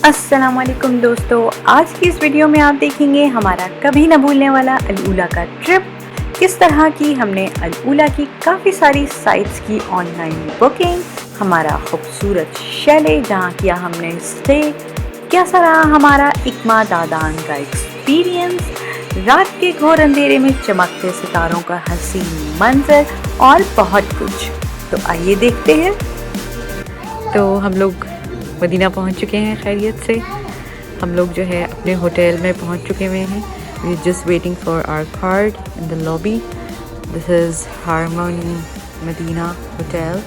अस्सलामुअलैकुम दोस्तों, आज की इस वीडियो में आप देखेंगे हमारा कभी न भूलने वाला अल उला का ट्रिप। किस तरह की हमने अल उला की काफ़ी सारी साइट्स की ऑनलाइन बुकिंग, हमारा खूबसूरत शैले जहाँ किया हमने स्टे, कैसा रहा हमारा इकमा दादान का एक्सपीरियंस, रात के घोर अंधेरे में चमकते सितारों का हसीन मंजर और बहुत कुछ। तो आइए देखते हैं। तो हम लोग मदीना पहुंच चुके हैं खैरियत से। हम लोग जो है अपने होटल में पहुंच चुके हुए हैं। We just waiting for our card in the lobby. This is Harmony Madina hotel.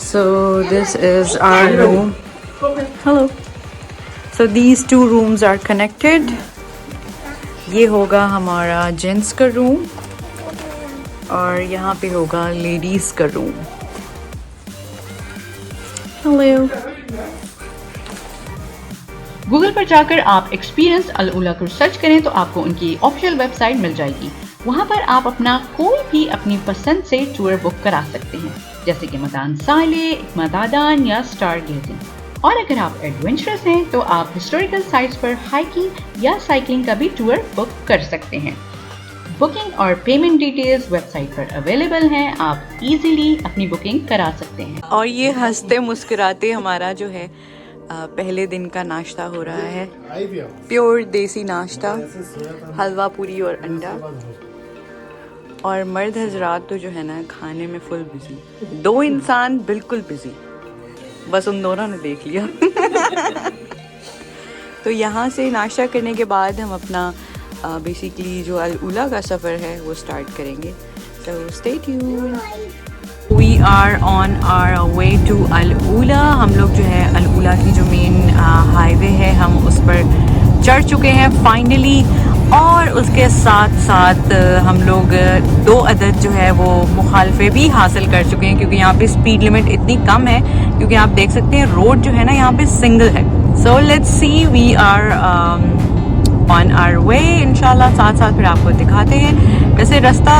So this is our room. Hello. So these two rooms are connected. ये होगा हमारा जेंट्स का रूम और यहाँ पे होगा लेडीज़ का रूम। Hello. गूगल पर जाकर आप एक्सपीरियंस अल उला को सर्च करें तो आपको उनकी ऑफिशियल वेबसाइट मिल जाएगी। वहाँ पर आप अपना कोई भी अपनी पसंद से टूर बुक करा सकते हैं, जैसे कि मकान साले, इकमा दादान या स्टार गेजिंग। और अगर आप एडवेंचरस हैं तो आप हिस्टोरिकल साइट्स पर हाइकिंग या साइकिलिंग का भी टूर बुक कर सकते हैं। बुकिंग और पेमेंट डिटेल्स वेबसाइट पर अवेलेबल हैं, आप इजीली अपनी बुकिंग करा सकते हैं। और ये हंसते मुस्कुराते हमारा जो है पहले दिन का नाश्ता हो रहा है। प्योर देसी नाश्ता, हलवा पूरी और अंडा। और मर्द हजरात तो जो है ना खाने में फुल बिजी। दो इंसान बिल्कुल बिजी, बस उन दोनों ने देख लिया। तो यहाँ से नाश्ता करने के बाद हम अपना बेसिकली जो अल उला का सफ़र है वो स्टार्ट करेंगे। तो stay tuned. We are on our way to Al Ula. हम लोग जो है अल उला की जो मेन हाईवे है हम उस पर चढ़ चुके हैं फाइनली। और उसके साथ साथ हम लोग 2 अदद जो है वो मुखालफे भी हासिल कर चुके हैं, क्योंकि यहाँ पे स्पीड लिमिट इतनी कम है, क्योंकि आप देख सकते हैं रोड जो है ना यहाँ पे सिंगल है। So let's see, we are on our way. इंशाल्लाह साथ साथ फिर आपको दिखाते हैं। वैसे रास्ता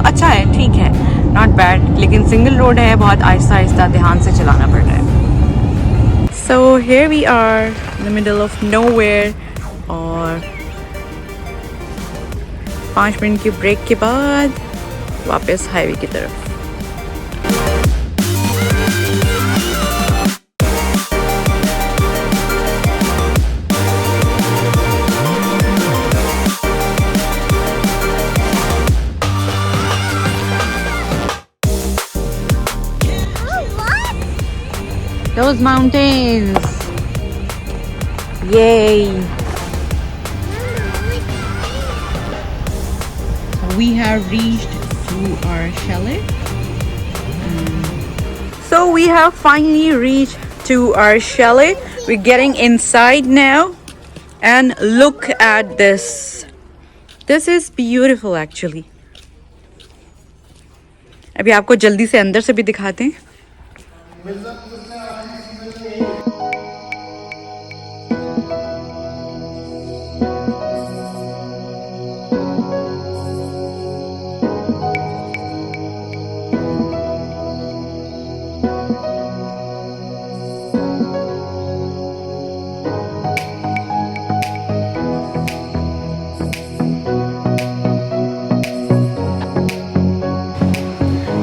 अच्छा है, ठीक है, नॉट बैड, लेकिन सिंगल रोड है, बहुत आहिस्ता आहिस्ता ध्यान से चलाना पड़ रहा है। So here we are in the middle of nowhere. और 5 मिनट की ब्रेक के बाद वापस हाईवे की तरफ। Those mountains. Yay. We have reached to our chalet. So we have finally reached to our chalet. We're getting inside now and look at this. This is beautiful actually. अभी आपको जल्दी से अंदर से भी दिखाते हैं।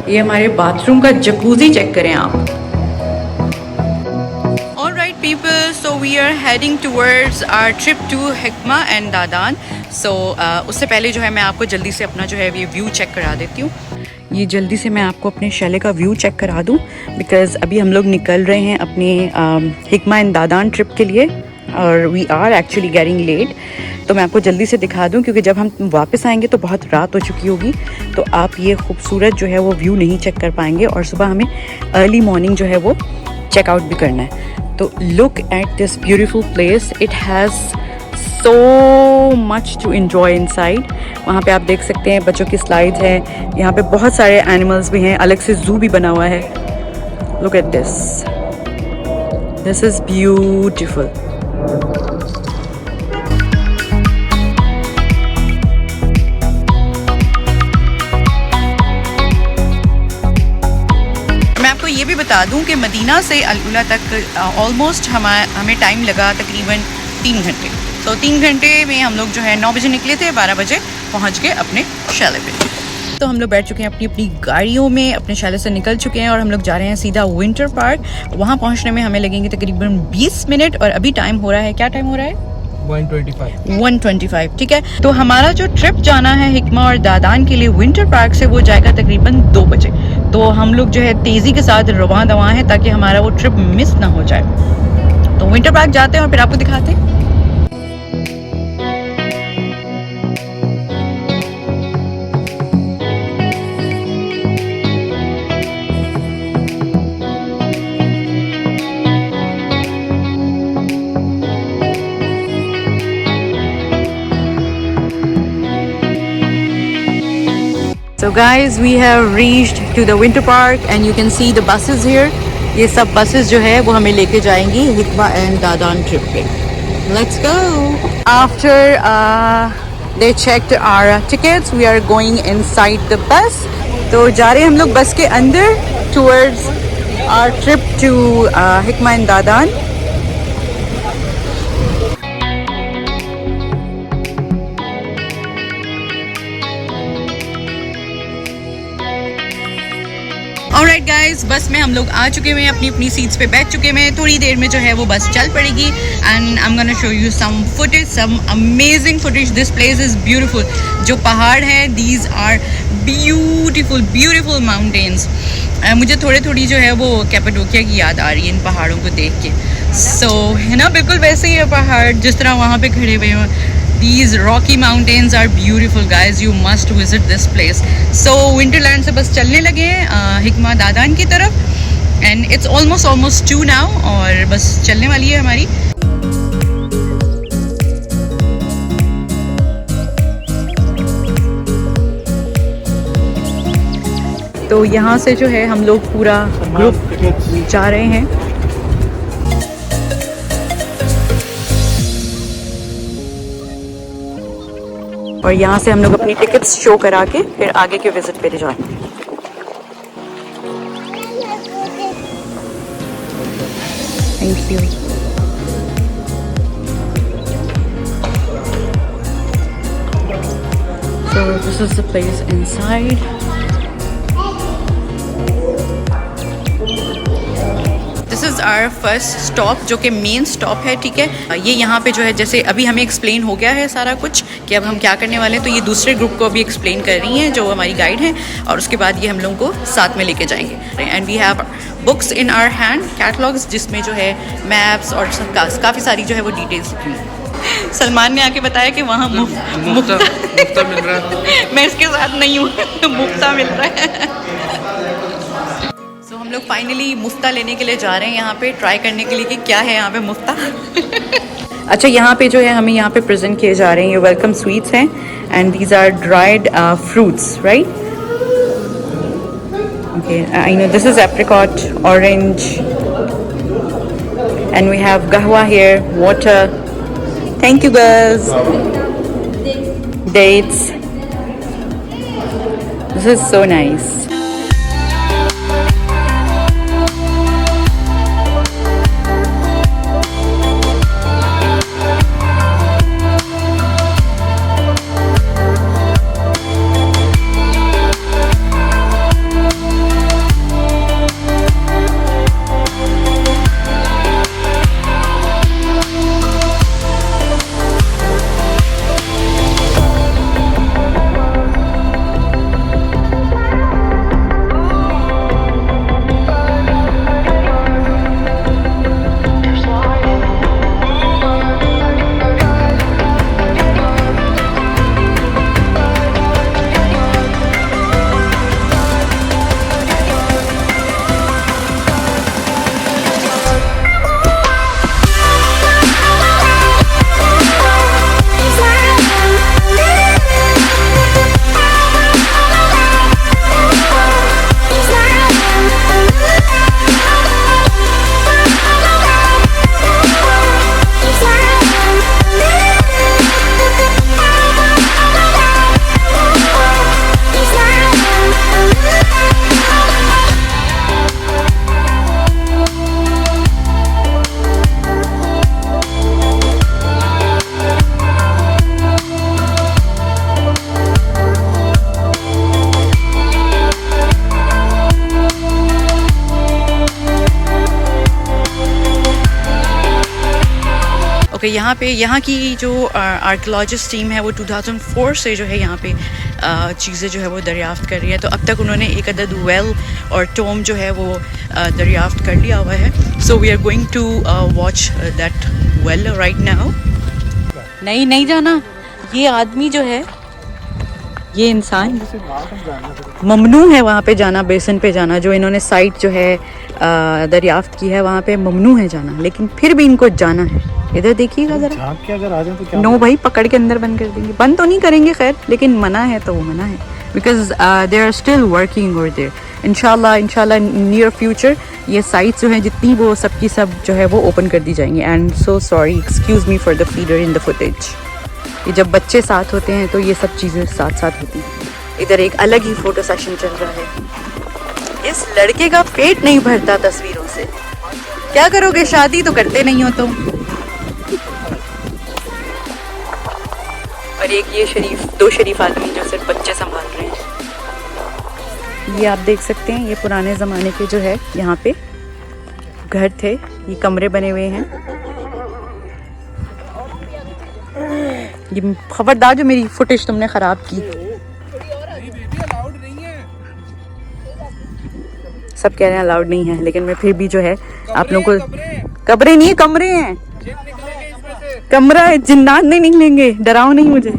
ये हमारे बाथरूम का जकूज़ी चेक करें आप। Alright people, so we are heading towards our trip to Hikma and Dadan. सो उससे पहले जो है मैं आपको जल्दी से अपना जो है ये व्यू चेक करा देती हूँ। ये जल्दी से मैं आपको अपने शैले का व्यू चेक करा दूँ, बिकॉज़ अभी हम लोग निकल रहे हैं अपने हिकमा एंड दादान ट्रिप के लिए और we are actually getting late. तो मैं आपको जल्दी से दिखा दूं क्योंकि जब हम वापस आएंगे तो बहुत रात हो चुकी होगी, तो आप ये खूबसूरत जो है वो व्यू नहीं चेक कर पाएंगे और सुबह हमें अर्ली मॉर्निंग जो है वो चेकआउट भी करना है। तो look at this beautiful place, it has so much to enjoy inside। वहाँ पे आप देख सकते हैं बच्चों की स्लाइड्स हैं, यहाँ पे बहुत सारे एनिमल्स भी हैं, अलग से जू भी बना हुआ है। Look at this, this is beautiful। मैं आपको ये भी बता दूं कि मदीना से अल उला तक ऑलमोस्ट हमें टाइम लगा तकरीबन 3 घंटे। तो 3 घंटे में हम लोग जो है 9 बजे निकले थे, 12 बजे पहुंच गए अपने शैले पे। तो हम लोग बैठ चुके हैं अपनी अपनी गाड़ियों में, अपने शैले से निकल चुके हैं और हम लोग जा रहे हैं सीधा विंटर पार्क। वहाँ पहुँचने में हमें लगेंगे तकरीबन 20 मिनट और अभी टाइम हो रहा है, क्या टाइम हो रहा है? 1:25। ठीक है, तो हमारा जो ट्रिप जाना है हिकमा और दादान के लिए विंटर पार्क से, वो जाएगा तकरीबन 2 बजे। तो हम लोग जो है तेज़ी के साथ रवां दवा हैं ताकि हमारा वो ट्रिप मिस ना हो जाए। तो विंटर पार्क जाते हैं और फिर आपको दिखाते हैं। So guys, we have reached to the winter park and you can see the buses here। ये सब buses जो है वो हमें लेके जाएंगी हिकमा एंड दादान ट्रिप पे। Let's go। After they checked our tickets, we are going inside the bus। तो जा रहे हैं हम लोग बस के अंदर towards our trip to Hikma and Dadan. Alright guys, bus में हम लोग आ चुके हैं, अपनी अपनी सीट्स पे बैठ चुके हैं। थोड़ी देर में जो है वो बस चल पड़ेगी and I am gonna show you some footage, some amazing footage. This place is beautiful. जो पहाड़ है, these are beautiful beautiful mountains. मुझे थोड़ी जो है वो कैपाडोकिया की याद आ रही है इन पहाड़ों को देख के। सो है ना, बिल्कुल वैसे ही है पहाड़ जिस तरह वहाँ पे खड़े हुए हैं। These rocky mountains are beautiful guys, you must visit this place। So Winterland से बस चलने लगे हैं हिकमा दादान की तरफ and it's almost 2 now और बस चलने वाली है हमारी। तो यहाँ से जो है हम लोग पूरा ग्रुप जा रहे हैं। और यहाँ से हम लोग अपनी टिकट्स शो करा के फिर आगे के विजिट पे जाएंगे। Thank you. So this is the place inside। This is our first stop जो कि मेन स्टॉप है। ठीक है, ये यहाँ पे जो है जैसे अभी हमें एक्सप्लेन हो गया है सारा कुछ कि अब हम क्या करने वाले हैं, तो ये दूसरे ग्रुप को अभी एक्सप्लेन कर रही हैं जो हमारी गाइड हैं और उसके बाद ये हम लोगों को साथ में लेके जाएंगे। And we have books in our hand, catalogs, जिसमें जो है मैप्स और काफ़ी सारी जो है वो डिटेल्स लिखी हुई। सलमान ने आके बताया कि वहाँ मुफ्ता मिल रहा है। मैं इसके साथ नहीं हूँ, मुफ्ता मिल रहा है। हम लोग फाइनली मुफ्ता लेने के लिए जा रहे हैं यहाँ पे, ट्राई करने के लिए कि क्या है यहाँ पे मुफ्ता। अच्छा, यहाँ पे जो है हमें यहाँ पे प्रेजेंट किए जा रहे हैं ये वेलकम स्वीट्स हैं and these are dried fruits, right? Okay, I know this is apricot, orange and we have गहवा here, water. Thank you girls. Dates, this is so nice. Okay, यहाँ की जो आर्कियोलॉजिस्ट टीम है वो 2004 से जो है यहाँ पे चीज़ें जो है वो दरियाफ्त कर रही है। तो अब तक उन्होंने एक अदद वेल और टोम जो है वो दरियाफ्त कर लिया हुआ है। So we are going to watch that well right now. नहीं जाना, ये आदमी जो है, ये इंसान ममनू है वहाँ पे जाना, बेसन पे जाना। जो इन्होंने साइट जो है दरियाफ्त की है वहाँ पे ममनू है जाना, लेकिन फिर भी इनको जाना है। इधर देखिएगा जरा, झांक के अगर आ जाए तो क्या? नो भाई, पकड़ के अंदर बंद कर देंगे। बंद तो नहीं करेंगे खैर, लेकिन मना है तो वो मना है, because they are still working over there. इंशाल्लाह नियर फ्यूचर ये साइट्स जो हैं जितनी वो सब की सब जो है वो ओपन कर दी जाएंगी। And so sorry, excuse me for the feeder in the footage. ये जब बच्चे साथ होते हैं तो ये सब चीज़ें साथ साथ होती हैं। इधर एक अलग ही फोटो सेशन चल रहा है। इस लड़के का पेट नहीं भरता तस्वीरों से। क्या करोगे, शादी तो करते नहीं हो तुम। और एक ये दो शरीफ आदमी जो सिर्फ बच्चे संभाल रहे हैं। ये आप देख सकते हैं, ये पुराने ज़माने के जो है यहाँ पे घर थे, ये कमरे बने हुए हैं। ये खबरदार जो मेरी फुटेज तुमने ख़राब की। सब कह रहे हैं अलाउड नहीं है, लेकिन मैं फिर भी जो है आप लोगों को, कमरे नहीं है, कमरे हैं, कमरा है, जिन्नात नहीं निकलेंगे, डराओ नहीं मुझे।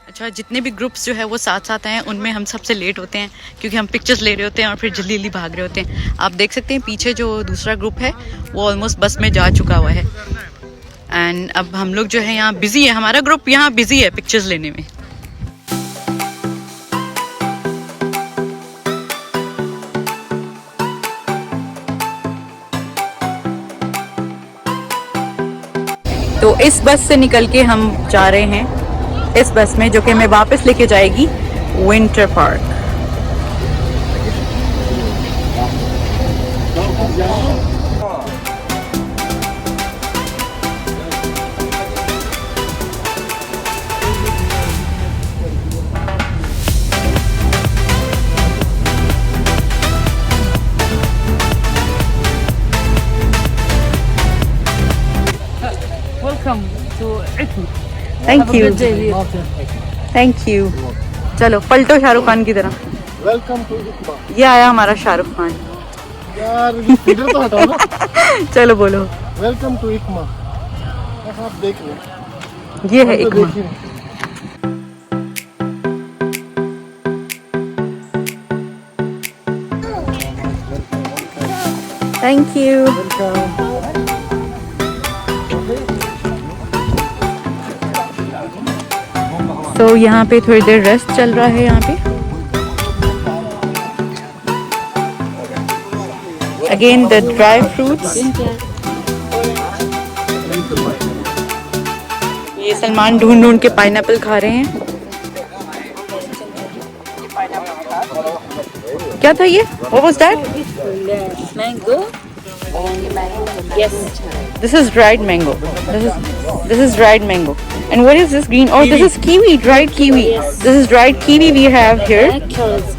अच्छा, जितने भी ग्रुप्स जो है वो साथ साथ हैं, उनमें हम सबसे लेट होते हैं क्योंकि हम पिक्चर्स ले रहे होते हैं और फिर जल्दी जल्दी भाग रहे होते हैं। आप देख सकते हैं पीछे जो दूसरा ग्रुप है वो ऑलमोस्ट बस में जा चुका हुआ है। एंड अब हम लोग जो है यहाँ बिजी है, हमारा ग्रुप यहाँ बिजी है पिक्चर्स लेने में। तो इस बस से निकल के हम जा रहे हैं इस बस में, जो कि हमें वापस लेके जाएगी विंटर पार्क। Thank you. चलो पलटो शाहरुख खान की तरह। Welcome to Ikma. ये आया हमारा शाहरुख खान। यार इधर तो हटाओ ना। चलो बोलो। Welcome to Ikma. आप देख लो, ये है इकमा। Thank you. तो यहाँ पे थोड़ी देर रेस्ट चल रहा है। यहाँ पे अगेन द ड्राई फ्रूट्स। ये सलमान ढूंढ के पाइनएप्पल खा रहे हैं। क्या था ये? What was that? Mango. Yes. This is dried mango. This is dried mango. And what is this green? Oh, this is kiwi, dried kiwi. Yes. This is dried kiwi we have here. Black carrots.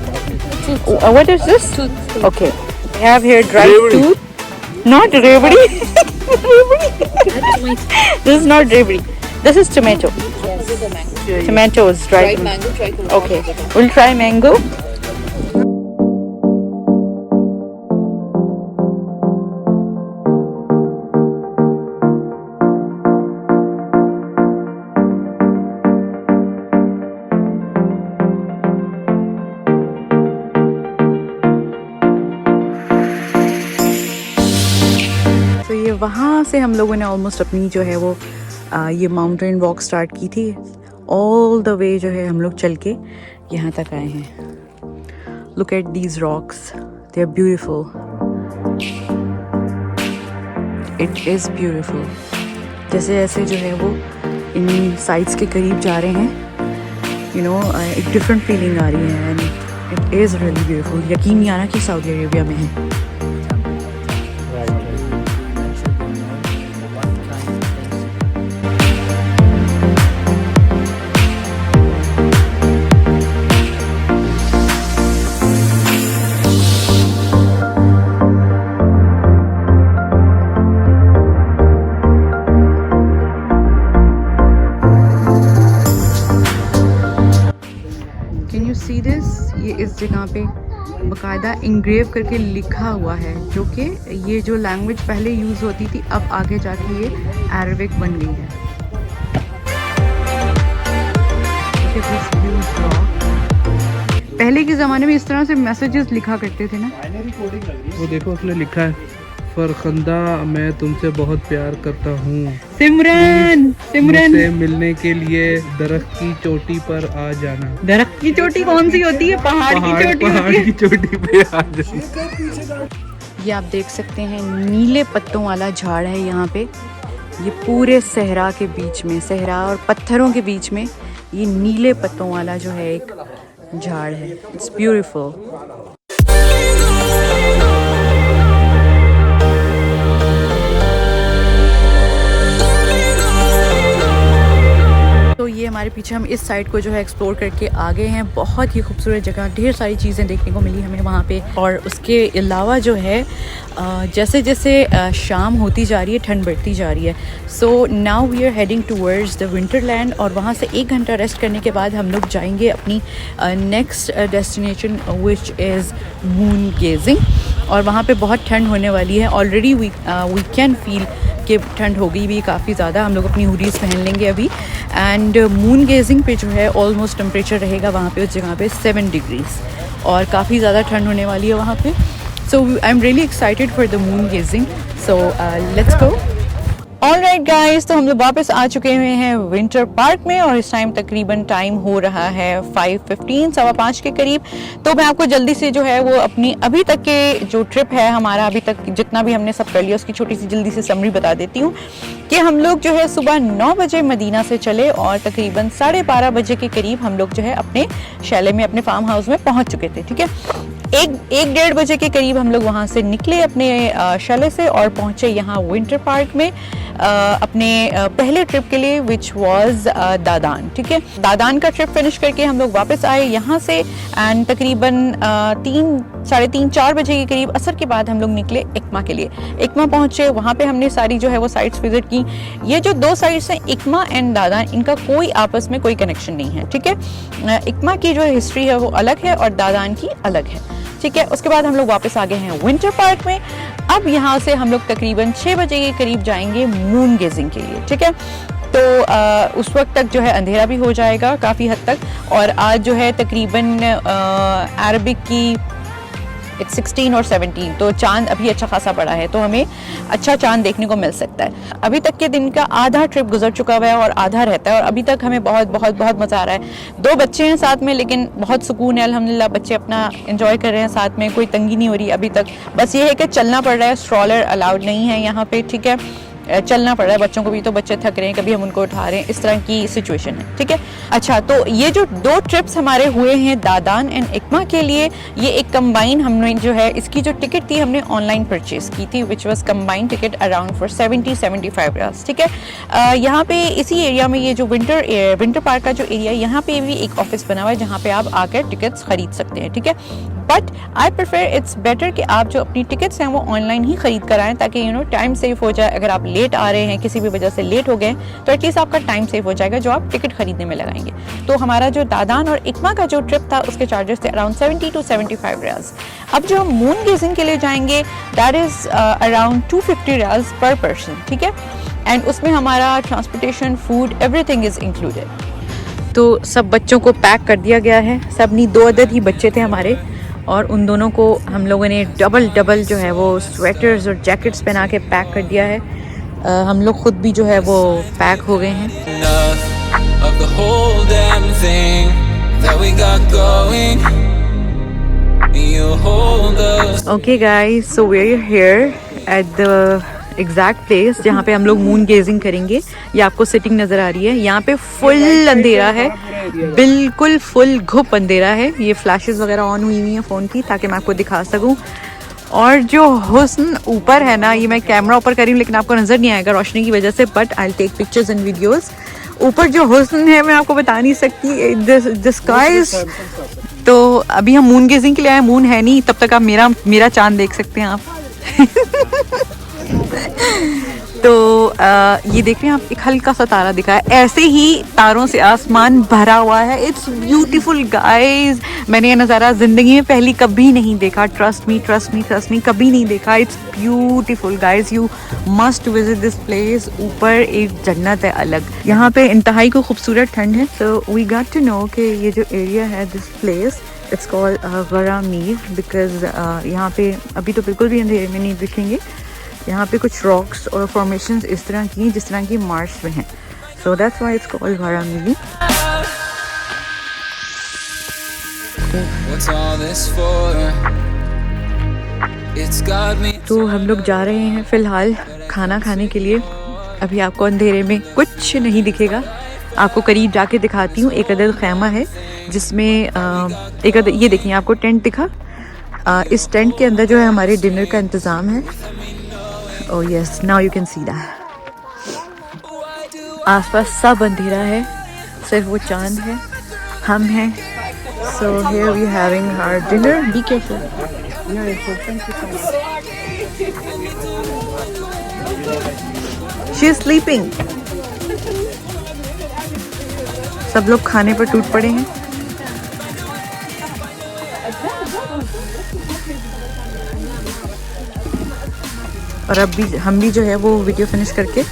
What is this? Tooth. Okay. We have here dried tooth. Not rabri. This is not rabri. This is tomato. Yes. Tomatoes, dried. Mango. Try to. Okay. We'll try mango. वहाँ से हम लोगों ने almost अपनी जो है वो ये माउंटेन वॉक स्टार्ट की थी। ऑल द वे जो है हम लोग चल के यहाँ तक आए हैं। Look at these rocks, they are beautiful. It is beautiful. जैसे जैसे जो है वो इन साइड्स के करीब जा रहे हैं, यू नो, एक डिफरेंट फीलिंग आ रही है। And it is really beautiful. यकीन नहीं आ रहा कि सऊदी अरेबिया में है। सी दिस, ये इस जगह पे बकायदा इंग्रेव करके लिखा हुआ है, जो कि ये जो लैंग्वेज पहले यूज़ होती थी अब आगे जाके ये अरबिक बन गई है। पहले के ज़माने में इस तरह से मैसेजेस लिखा करते थे ना। वो देखो उसने लिखा है, फरखंदा मैं तुमसे बहुत प्यार करता हूँ, सिमरन सिमरन मुझसे मिलने के लिए दरख्त की चोटी पर आ जाना। दरख्त की चोटी कौन सी होती है? पहाड़ की चोटी पहाड़ होती है। की चोटी पे आ जाना। ये आप देख सकते हैं नीले पत्तों वाला झाड़ है यहाँ पे। ये पूरे सहरा के बीच में, सहरा और पत्थरों के बीच में ये नीले पत्तों वाला जो है एक झाड़ है। It's beautiful. तो ये हमारे पीछे, हम इस साइड को जो है एक्सप्लोर करके आ गए हैं। बहुत ही खूबसूरत जगह, ढेर सारी चीज़ें देखने को मिली हमें वहाँ पे। और उसके अलावा जो है जैसे जैसे शाम होती जा रही है, ठंड बढ़ती जा रही है। So now we are heading towards the Winterland, और वहाँ से 1 घंटा रेस्ट करने के बाद हम लोग जाएंगे अपनी next destination which is moon gazing. और वहाँ पे बहुत ठंड होने वाली है। ऑलरेडी वी कैन फील कि ठंड हो गई भी काफ़ी ज़्यादा। हम लोग अपनी हुडीज़ पहन लेंगे अभी। एंड मून गेजिंग पे जो है ऑलमोस्ट टेम्परेचर रहेगा वहाँ पे, उस जगह पे 7 डिग्रीज़, और काफ़ी ज़्यादा ठंड होने वाली है वहाँ पे। So I am really excited for the moon gazing. So let's go. Alright guys, तो हम लोग वापस आ चुके हुए हैं विंटर पार्क में, और इस टाइम तकरीबन टाइम हो रहा है 5:15, 5:15 के करीब। तो मैं आपको जल्दी से जो है वो अपनी अभी तक के जो ट्रिप है हमारा, अभी तक जितना भी हमने सब कर लिया उसकी छोटी सी जल्दी से समरी बता देती हूँ कि हम लोग जो है सुबह 9 बजे मदीना से चले, और तकरीबन 12:30 बजे के करीब हम लोग जो है अपने शैले में, अपने फार्म हाउस में पहुँच चुके थे। ठीक है, 1-1:30 बजे के करीब हम लोग वहाँ से निकले अपने शैले से और पहुँचे यहाँ विंटर पार्क में अपने पहले ट्रिप के लिए, विच वाज दादान। ठीक है, दादान का ट्रिप फिनिश करके हम लोग वापस आए यहाँ से, एंड तकरीबन 3-3:30-4 बजे के करीब असर के बाद हम लोग निकले इकमा के लिए। इकमा पहुँचे, वहाँ पे हमने सारी जो है वो साइट्स विजिट की। ये जो 2 साइट्स हैं, इकमा एंड दादान, इनका कोई आपस में कोई कनेक्शन नहीं है। ठीक है, इकमा की जो हिस्ट्री है वो अलग है और दादान की अलग है। ठीक है, उसके बाद हम लोग वापस आ गए हैं विंटर पार्क में। अब यहाँ से हम लोग तकरीबन 6 बजे के करीब जाएंगे मून गेजिंग के लिए। ठीक है, तो उस वक्त तक जो है अंधेरा भी हो जाएगा काफ़ी हद तक, और आज जो है तकरीबन अरबिक की 16 और 17, तो चांद अभी अच्छा खासा पड़ा है, तो हमें अच्छा चांद देखने को मिल सकता है। अभी तक के दिन का आधा ट्रिप गुजर चुका हुआ है और आधा रहता है, और अभी तक हमें बहुत बहुत बहुत मज़ा आ रहा है। 2 बच्चे हैं साथ में, लेकिन बहुत सुकून है अल्हम्दुलिल्लाह। बच्चे अपना एंजॉय कर रहे हैं साथ में, कोई तंगी नहीं हो रही अभी तक। बस ये है कि चलना पड़ रहा है, स्ट्रॉलर अलाउड नहीं है यहाँ पे। ठीक है, चलना पड़ रहा है बच्चों को भी, तो बच्चे थक रहे हैं, कभी हम उनको उठा रहे हैं, इस तरह की सिचुएशन है। ठीक है, अच्छा, तो ये जो 2 ट्रिप्स हमारे हुए हैं दादान एंड इकमा के लिए, ये एक कंबाइन हमने जो है इसकी जो टिकट थी हमने ऑनलाइन परचेज की थी, which was combined ticket around for 70-75 riyals. ठीक है, यहाँ पे इसी एरिया में, ये जो विंटर पार्क का जो एरिया है, यहाँ पे भी एक ऑफिस बना हुआ है जहाँ पे आप आकर टिकट्स खरीद सकते हैं। ठीक है, but I prefer, it's better कि आप जो अपनी टिकट्स हैं वो ऑनलाइन ही खरीद कर आएँ, ताकि टाइम सेव हो जाए। अगर आप लेट आ रहे हैं, किसी भी वजह से लेट हो गए, तो एटलीस्ट आपका टाइम सेव हो जाएगा जो आप टिकट खरीदने में लगाएंगे। तो हमारा जो दादान और इकमा का जो ट्रिप था उसके चार्जेस थे अराउंड 70-75 रियाल्स। अब जो हम मून गेजिंग के लिए जाएंगे, दैट इज़ अराउंड 250 रियाल्स पर पर्सन। ठीक है, एंड उसमें हमारा transportation, food, everything is included. तो सब बच्चों को पैक कर दिया गया है, सब नहीं, 2 अदद ही बच्चे थे हमारे, और उन दोनों को हम लोगों ने डबल जो है वो स्वेटर्स और जैकेट्स पहना के पैक कर दिया है। हम लोग खुद भी जो है वो पैक हो गए हैं। Okay guys, so we are here at the exact place जहाँ पे हम लोग मून गेजिंग करेंगे। ये आपको सिटिंग नज़र आ रही है, यहाँ पे फुल अंधेरा है, बिल्कुल फुल घुप अंधेरा है। ये फ्लैशेस वगैरह ऑन हुई हैं फ़ोन की, ताकि मैं आपको दिखा सकूँ। और जो हुस्न ऊपर है ना, ये मैं कैमरा ऊपर करी हूँ लेकिन आपको नज़र नहीं आएगा रोशनी की वजह से, but I will take pictures and videos. ऊपर जो हुस्न है मैं आपको बता नहीं सकती, द स्काइज। तो अभी हम मून गेजिंग के लिए आए, मून है नहीं, तब तक आप मेरा चांद देख सकते हैं आप। तो ये देख रहे हैं आप, एक हल्का सा तारा दिखा है, ऐसे ही तारों से आसमान भरा हुआ है। It's beautiful guys. मैंने ये नज़ारा ज़िंदगी में पहली कभी नहीं देखा। Trust me trust me trust me, कभी नहीं देखा। It's beautiful guys, you must visit this place. ऊपर एक जन्नत है अलग। यहाँ पे इंतहाई को खूबसूरत ठंड है। So we got to know कि ये जो एरिया है, this place, it's called Garamir, because यहाँ पे अभी तो बिल्कुल भी अंधेरे में नहीं दिखेंगे। यहाँ पे कुछ रॉक्स और फॉर्मेशंस इस तरह की जिस तरह की मार्स में हैं। So that's why it's called Garamir. तो हम लोग जा रहे हैं फ़िलहाल खाना खाने के लिए। अभी आपको अंधेरे में कुछ नहीं दिखेगा, आपको करीब जाके दिखाती हूँ। एक अदद खैमा है जिसमें एक अदद, ये देखिए आपको टेंट दिखा। इस टेंट के अंदर जो है हमारे डिनर का इंतज़ाम है। Oh yes, now you can see that. आसपास सब अंधेरा है, सिर्फ वो चांद है, हम हैं। So here we having our dinner. Be careful. She is sleeping. सब लोग खाने पर टूट पड़े हैं। और अब भी हम भी जो है वो वीडियो फिनिश करके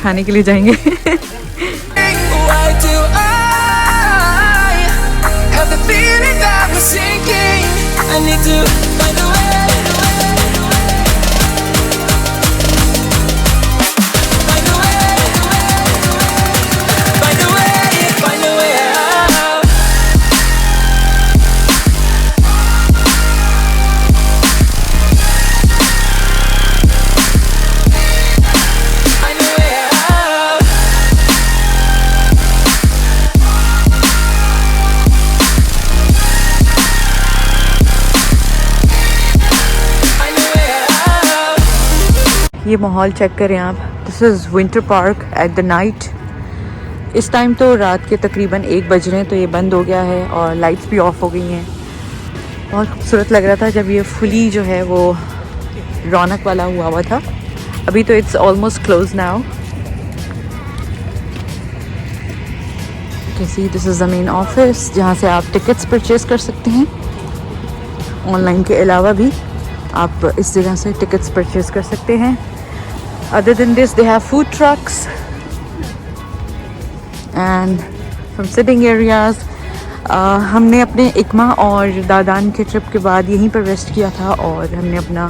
खाने के लिए जाएंगे। ये माहौल चेक करें आप। This is winter park at the night. इस टाइम तो रात के तकरीबन 1 बज रहे हैं, तो ये बंद हो गया है और लाइट्स भी ऑफ हो गई हैं। बहुत खूबसूरत लग रहा था जब ये फुली जो है वो रौनक वाला हुआ था। अभी तो इट्स ऑलमोस्ट क्लोज नाउ। कैसी, this is the main office जहाँ से आप टिकट्स परचेज़ कर सकते हैं। ऑनलाइन के अलावा भी आप इस जगह से टिकट्स परचेज़ कर सकते हैं। Other than this, they have food trucks and some sitting areas. हमने अपने इकमा और दादान के ट्रिप के बाद यहीं पर रेस्ट किया था और हमने अपना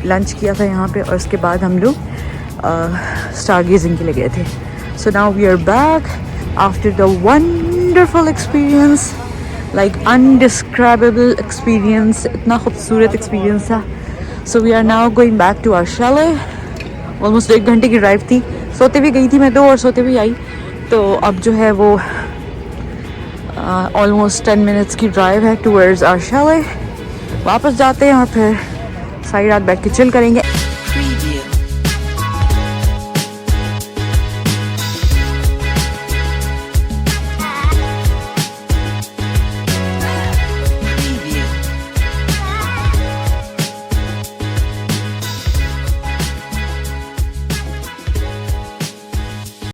लंच किया था यहाँ पे, और उसके बाद हम लोग स्टार गेजिंग के लिए गए थे। So now we are back after the wonderful experience, like undescribable experience. इतना खूबसूरत experience था। So we are now going back to our chalet. Almost 1 घंटे की ड्राइव थी। सोते भी गई थी मैं तो और सोते भी आई। तो अब जो है वो ऑलमोस्ट 10 मिनट्स की ड्राइव है टूवर्ड्स आवर chalet। वापस जाते हैं और फिर सारी रात बैठ के चिल करेंगे।